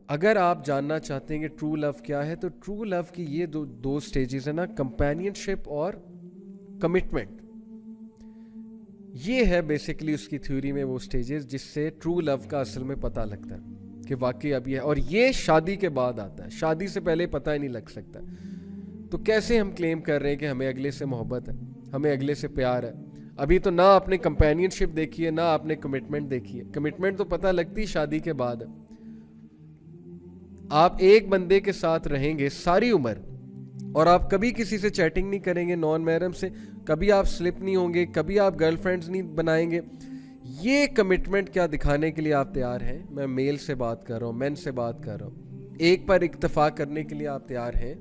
अगर आप जानना चाहते हैं कि ट्रू लव क्या है, तो ट्रू लव की ये दो स्टेजेस है ना, कंपेनियनशिप और कमिटमेंट। ये है बेसिकली उसकी थ्योरी में वो स्टेजेस जिससे ट्रू लव का असल में पता लगता है कि वाकई अब ये है। और ये शादी के बाद आता है, शादी से पहले पता ही नहीं लग सकता। तो कैसे हम क्लेम कर रहे हैं कि हमें अगले से मोहब्बत है, हमें अगले से प्यार है? अभी तो ना आपने कंपेनियनशिप देखी है, ना आपने कमिटमेंट देखी है। कमिटमेंट तो पता लगती शादी के बाद है। आप एक बंदे के साथ रहेंगे सारी उम्र और आप कभी किसी से चैटिंग नहीं करेंगे नॉन महरम से, कभी आप स्लिप नहीं होंगे, कभी आप गर्लफ्रेंड्स नहीं बनाएंगे। ये कमिटमेंट क्या दिखाने के लिए आप तैयार हैं? मैं मेल से बात कर रहा हूँ, मैन से बात कर रहा हूँ। एक पर इत्तेफाक करने के लिए आप तैयार हैं?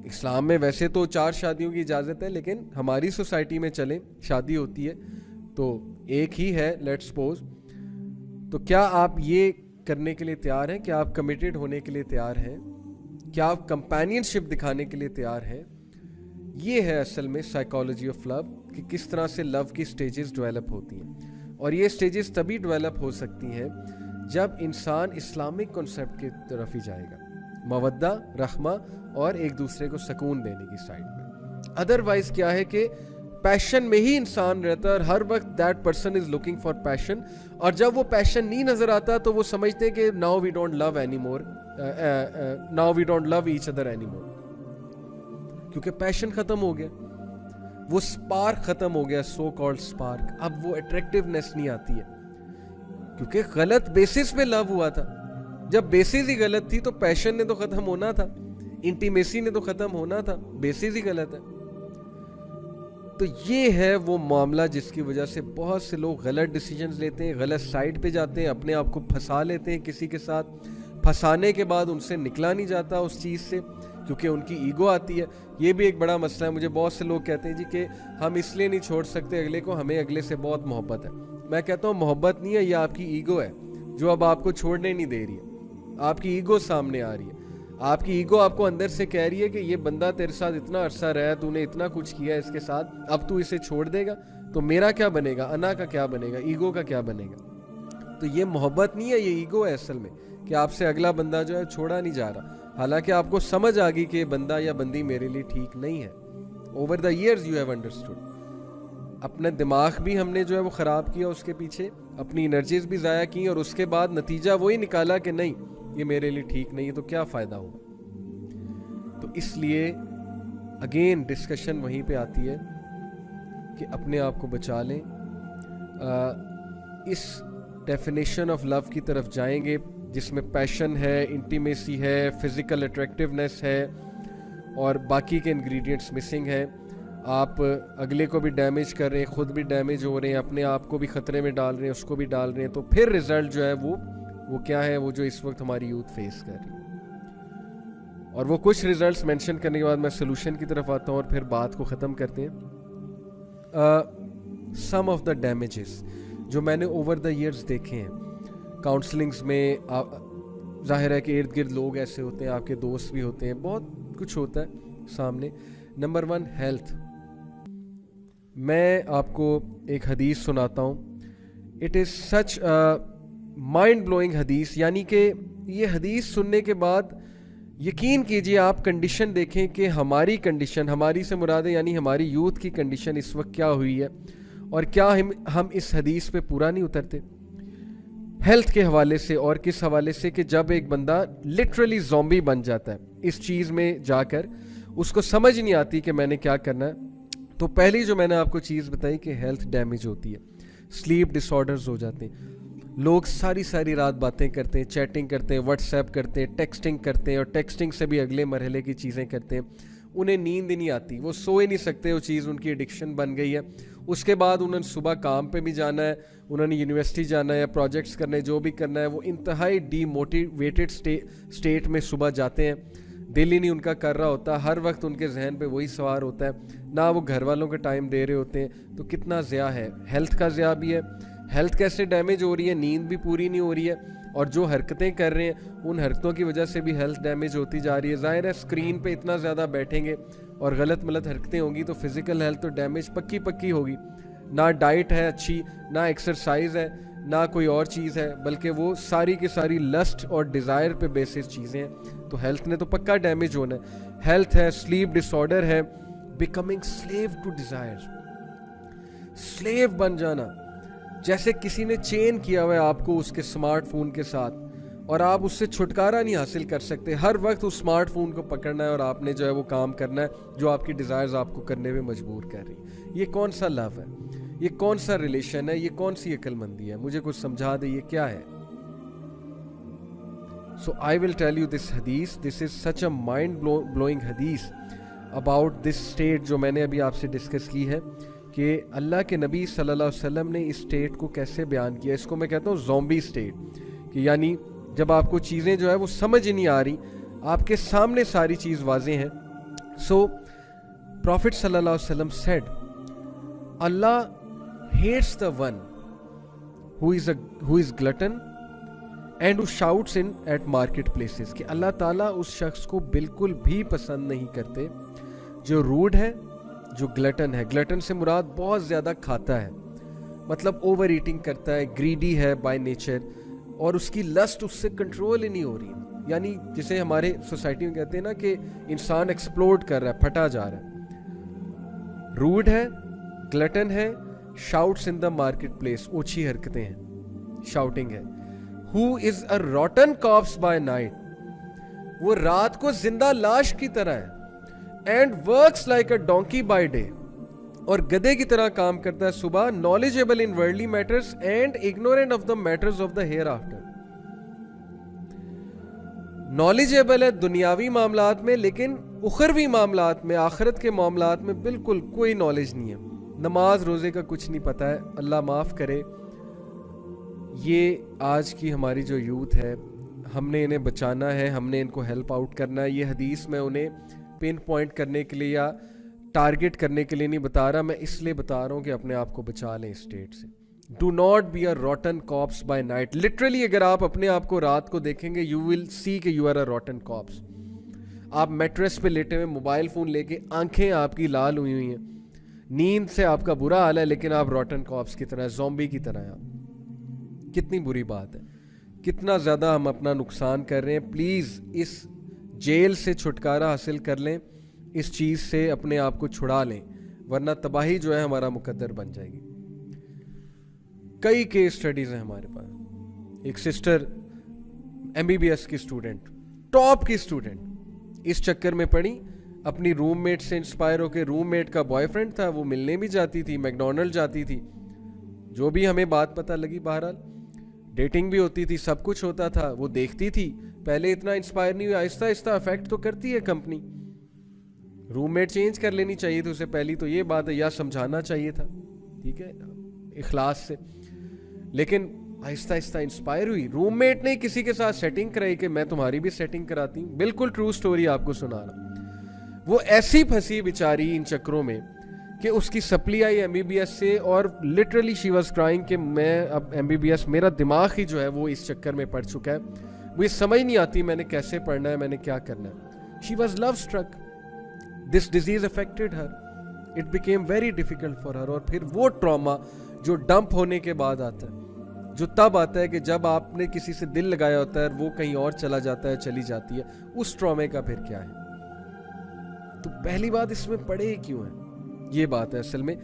इस्लाम में वैसे तो 4 शादियों की इजाज़त है, लेकिन हमारी सोसाइटी में चलें, शादी होती है तो एक ही है, लेट्स सपोज। तो क्या आप ये करने के लिए तैयार हैं? क्या आप कमिटेड होने के लिए तैयार हैं? क्या आप कंपेनियनशिप दिखाने के लिए तैयार हैं? ये है असल में साइकोलॉजी ऑफ लव, कि किस तरह से लव की स्टेजेस डेवलप होती हैं। और ये स्टेजेस तभी डेवलप हो सकती हैं जब इंसान इस्लामिक कॉन्सेप्ट की तरफ ही जाएगा, मवद्दा, रहमा और एक दूसरे को सुकून देने की साइड में। अदरवाइज क्या है कि पैशन में ही इंसान रहता है और हर वक्त that person is looking for passion, और जब वो पैशन नहीं नजर आता तो वो समझते हैं कि now we don't love anymore, now we don't love each other anymore, क्योंकि पैशन खत्म हो गया, वो स्पार्क खत्म हो गया, सो कॉल्ड स्पार्क। अब वो अट्रैक्टिवनेस नहीं आती है, क्योंकि गलत बेसिस पे लव हुआ था। जब बेसिस ही गलत थी तो पैशन ने तो खत्म होना था, इंटीमेसी ने तो खत्म होना था, बेसिस ही गलत है। तो ये है वो मामला जिसकी वजह से बहुत से लोग गलत डिसीजंस लेते हैं, गलत साइड पे जाते हैं, अपने आप को फंसा लेते हैं किसी के साथ। फंसाने के बाद उनसे निकला नहीं जाता उस चीज़ से, क्योंकि उनकी ईगो आती है। ये भी एक बड़ा मसला है। मुझे बहुत से लोग कहते हैं जी कि हम इसलिए नहीं छोड़ सकते अगले को, हमें अगले से बहुत मोहब्बत है। मैं कहता हूँ मोहब्बत नहीं है, ये आपकी ईगो है जो अब आपको छोड़ने नहीं दे रही है। आपकी ईगो सामने आ रही है, आपकी ईगो आपको अंदर से कह रही है कि ये बंदा तेरे साथ इतना अरसा रहा, तूने इतना कुछ किया इसके साथ, अब तू इसे छोड़ देगा तो मेरा क्या बनेगा, अना का क्या बनेगा, ईगो का क्या बनेगा। तो ये मोहब्बत नहीं है, ये ईगो है असल में, कि आपसे अगला बंदा जो है छोड़ा नहीं जा रहा। हालांकि आपको समझ आ गई कि ये बंदा या बंदी मेरे लिए ठीक नहीं है। Over the years you have understood. अपना दिमाग भी हमने जो है वो ख़राब किया उसके पीछे, अपनी एनर्जीज भी ज़ाया की, और उसके बाद नतीजा वही निकाला कि नहीं ये मेरे लिए ठीक नहीं है, तो क्या फ़ायदा होगा। तो इसलिए अगेन डिस्कशन वहीं पे आती है कि अपने आप को बचा लें। इस डेफिनेशन ऑफ लव की तरफ जाएंगे जिसमें पैशन है, इंटीमेसी है, फिज़िकल अट्रैक्टिवनेस है और बाकी के इंग्रेडिएंट्स मिसिंग है। आप अगले को भी डैमेज कर रहे हैं, ख़ुद भी डैमेज हो रहे हैं, अपने आप को भी ख़तरे में डाल रहे हैं, उसको भी डाल रहे हैं। तो फिर रिज़ल्ट जो है वो क्या है, वो जो इस वक्त हमारी यूथ फेस कर रही है। और वो कुछ रिजल्ट्स मेंशन करने के बाद मैं सोल्यूशन की तरफ आता हूँ और फिर बात को ख़त्म करते हैं। सम ऑफ द डैमेजेस जो मैंने ओवर द ईयर्स देखे हैं काउंसलिंग्स में, जाहिर है कि इर्द गिर्द लोग ऐसे होते हैं, आपके दोस्त भी होते हैं, बहुत कुछ होता है सामने। Number 1, health. मैं आपको एक हदीस सुनाता हूँ। It is such mind blowing हदीस, यानी कि ये हदीस सुनने के बाद यकीन कीजिए आप कंडीशन देखें कि हमारी कंडीशन, हमारी से मुराद है यानी हमारी यूथ की कंडीशन इस वक्त क्या हुई है, और क्या हम इस हदीस पे पूरा नहीं उतरते हेल्थ के हवाले से। और किस हवाले से कि जब एक बंदा लिटरली ज़ॉम्बी बन जाता है इस चीज़ में जाकर, उसको समझ नहीं आती कि मैंने क्या करना है। तो पहली जो मैंने आपको चीज़ बताई कि हेल्थ डैमेज होती है, स्लीप डिसऑर्डर्स हो जाते हैं। लोग सारी सारी रात बातें करते हैं, चैटिंग करते हैं, व्हाट्सएप करते हैं, टेक्सटिंग करते हैं, और टेक्सटिंग से भी अगले मरहले की चीज़ें करते हैं। उन्हें नींद नहीं आती, वो सो ही नहीं सकते, वो चीज़ उनकी एडिक्शन बन गई है। उसके बाद उन्होंने सुबह काम पे भी जाना है, उन्होंने यूनिवर्सिटी जाना है या प्रोजेक्ट्स करने, जो भी करना है, वो इंतहाई डीमोटिवेटेड स्टेट में सुबह जाते हैं। दिल ही नहीं उनका कर रहा होता, हर वक्त उनके जहन पे वही सवार होता है, ना वो घर वालों के टाइम दे रहे होते हैं। तो कितना ज़िया है, हेल्थ का ज़िया भी है। हेल्थ कैसे डैमेज हो रही है, नींद भी पूरी नहीं हो रही है, और जो हरकतें कर रहे हैं उन हरकतों की वजह से भी हेल्थ डैमेज होती जा रही है। ज़ाहिर है स्क्रीन पे इतना ज़्यादा बैठेंगे और गलत मलत हरकतें होंगी तो फिज़िकल हेल्थ तो डैमेज पक्की होगी। ना डाइट है अच्छी, ना एक्सरसाइज है, ना कोई और चीज़ है, बल्कि वो सारी की सारी लस्ट और डिज़ायर पे बेसिस चीज़ें हैं। तो हेल्थ ने तो पक्का डैमेज होना है। हेल्थ है, स्लीप डिसऑर्डर है, becoming slave to desire, slave बन जाना। जैसे किसी ने चेन किया हुआ है आपको उसके स्मार्टफोन के साथ और आप उससे छुटकारा नहीं हासिल कर सकते। हर वक्त उस स्मार्टफोन को पकड़ना है और आपने जो है वो काम करना है जो आपकी डिज़ायर्स आपको करने में मजबूर कर रही। ये कौन सा लव है? ये कौन सा रिलेशन है? ये कौन सी अक्लमंदी है? मुझे कुछ समझा दे, ये क्या है? So I will tell you this हदीस। This is such a mind blowing हदीस अबाउट दिस स्टेट जो मैंने अभी आपसे डिस्कस की है कि अल्लाह के नबी सल्लल्लाहु अलैहि वसल्लम ने इस स्टेट को कैसे बयान किया। इसको मैं कहता हूँ ज़ॉम्बी स्टेट, कि यानी जब आपको चीज़ें जो है वो समझ ही नहीं आ रही, आपके सामने सारी चीज़ वाज़ेह है। सो प्रॉफिट सल्लल्लाहु अलैहि वसल्लम said, Allah hates the one who is glutton and who shouts in at marketplaces, कि अल्लाह ताला उस शख्स को बिल्कुल भी पसंद नहीं करते जो रूड है, जो ग्लटन है। ग्लटन से मुराद बहुत ज़्यादा खाता है, मतलब ओवर ईटिंग करता है, ग्रीडी है बाय नेचर, और उसकी लस्ट उससे कंट्रोल ही नहीं हो रही। यानी जिसे हमारे सोसाइटी में कहते हैं ना कि इंसान एक्सप्लोड कर रहा है, फटा जा रहा है। रूड है, ग्लटन है, shouts in the marketplace, ओछी हरकतें हैं, शाउटिंग है। Who is a rotten corpse by night, वो रात को जिंदा लाश की तरह है। And works like a donkey by day, और गधे की तरह काम करता है सुबह। Knowledgeable in worldly matters and ignorant of the matters of the hereafter, knowledgeable है दुनियावी मामलात में, लेकिन उखरवी मामलात में, आखिरत के मामलात में बिल्कुल कोई नॉलेज नहीं है। नमाज रोज़े का कुछ नहीं पता है। अल्लाह माफ़ करे, ये आज की हमारी जो यूथ है, हमने इन्हें बचाना है, हमने इनको हेल्प आउट करना है। ये हदीस मैं उन्हें पिन पॉइंट करने के लिए या टारगेट करने के लिए नहीं बता रहा, मैं इसलिए बता रहा हूँ कि अपने आप को बचा लें इस स्टेट से। Do not be a rotten corpse by night. Literally अगर आप अपने आप को रात को देखेंगे, यू विल सी कि you are a rotten corpse. आप मैट्रेस पे लेटे हुए, मोबाइल फ़ोन लेके, आंखें आपकी लाल हुई हुई हैं, नींद से आपका बुरा हाल है, लेकिन आप रॉटन कॉप्स की तरह, ज़ॉम्बी की तरह हैं आप। कितनी बुरी बात है, कितना ज़्यादा हम अपना नुकसान कर रहे हैं। प्लीज़ इस जेल से छुटकारा हासिल कर लें, इस चीज़ से अपने आप को छुड़ा लें, वरना तबाही जो है हमारा मुकद्दर बन जाएगी। कई केस स्टडीज़ हैं हमारे पास। एक सिस्टर MBBS की स्टूडेंट, टॉप की स्टूडेंट, इस चक्कर में पड़ी, अपनी रूममेट से इंस्पायर होकर, रूममेट का बॉयफ्रेंड था, वो मिलने भी जाती थी, मैकडोनल्ड जाती थी, जो भी हमें बात पता लगी, बहरहाल डेटिंग भी होती थी, सब कुछ होता था। वो देखती थी, पहले इतना इंस्पायर नहीं हुई, आहिस्ता आहिस्ता अफेक्ट तो करती है कंपनी। रूममेट चेंज कर लेनी चाहिए थी उसे, पहली तो ये बात है, या समझाना चाहिए था, ठीक है, इखलास से। लेकिन आहिस्ता आहिस्ता इंस्पायर हुई, रूममेट ने किसी के साथ सेटिंग कराई कि मैं तुम्हारी भी सेटिंग कराती हूँ। बिल्कुल ट्रू स्टोरी आपको सुना रहा। वो ऐसी फंसी बेचारी इन चक्रों में कि उसकी सप्ली आई MBBS से, और लिटरली शी वाज क्राइंग कि मैं अब MBBS, मेरा दिमाग ही जो है वो इस चक्कर में पड़ चुका है, मुझे समझ नहीं आती मैंने कैसे पढ़ना है, मैंने क्या करना है। She was love struck, this disease affected her, it became very difficult for her. और फिर वो ट्रॉमा जो डंप होने के बाद आता है, जो तब आता है कि जब आपने किसी से दिल लगाया होता है, वो कहीं और चला जाता है, चली जाती है, उस ट्रॉमे का फिर क्या है। तो पहली बात, इसमें पड़े क्यों है, ये बात है असल में।